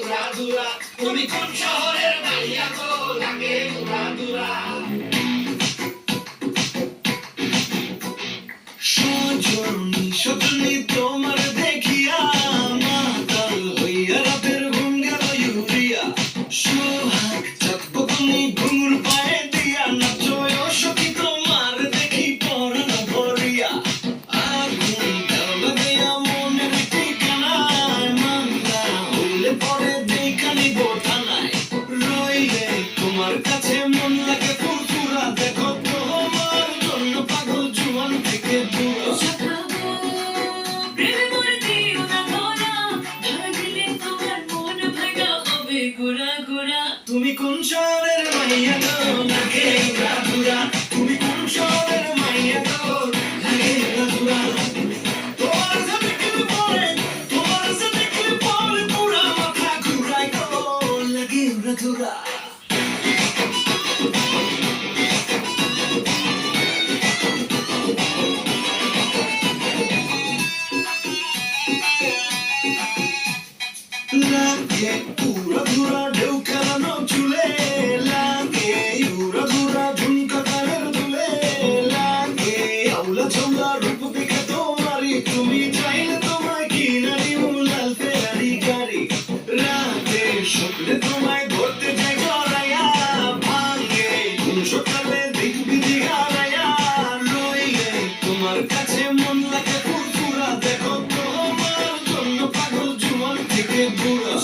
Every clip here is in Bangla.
উড়াধুরা। তুমি কোন শহরের মাইয়া গো লাগে উড়াধুরা। সজনী সজনী তোমার দেখিয়া মাতাল হইয়া রাতের ঘুম গেল ইউরিয়া। সোহাগ চাঁদব তুমি ঘুঙুর পায়ে দিয়া নাচো সখী তোমার দেখি পরাণ ভরিয়া। আগুন তেল লাগাইয়া মনের ঠিকানায় মামলা হইলে পরে দেখা নিব থানায়। রইলে তোমার কাছে মন লাগে ফুরফুরা দেখো তোমার জন্য পাগল জুয়ান থেকে বুড়ো। তুমি কোন শহরের মাইয়া গো লাগে উড়াধুরা। তুমি কোন শহরের মাইয়া গো লাগে উড়াধুরা। তোমার যে দেখলে পরে তোমার যে দেখলে পরে পুরা মাথা ঘুরায় গো লাগে উড়াধুরা। লাগে উড়াধুরা ঢেউ খেলানো চুলে। লাগে উড়াধুরা ঝুমকা কানের দুলে। লাগে আউলা ঝাউলা রূপ দেখে তোমারি তুমি চাইলে তোমায় কিনা দিও লাল ফেরারি গাড়ি। রাতে স্বপ্নে তোমায় ধরতে যাই গড়াইয়া ভাঙে কোন সকালে দেখবি দিঘারাইয়া। রইলে তোমার কাছে মন লাগে ফুরফুরা দেখো তোমার জন্য পাগল জুয়ান থেকে বুড়ো।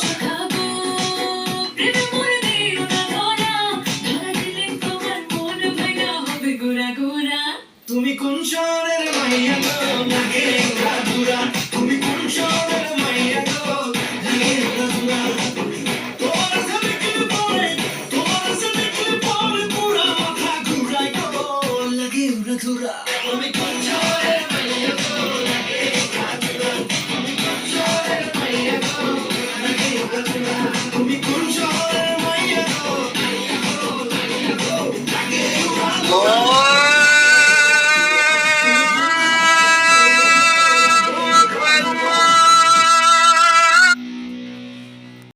তুমি কোন শহরের মাইয়া গো লাগে উড়াধুরা। তুমি কোন শহরের মাইয়া গো লাগে উড়াধুরা। তোমার যে দেখলে পরে তোমার যে দেখলে পরে পুরা মাথা ঘুরায় গো লাগে উড়াধুরা। তুমি কোন শহরের মাইয়া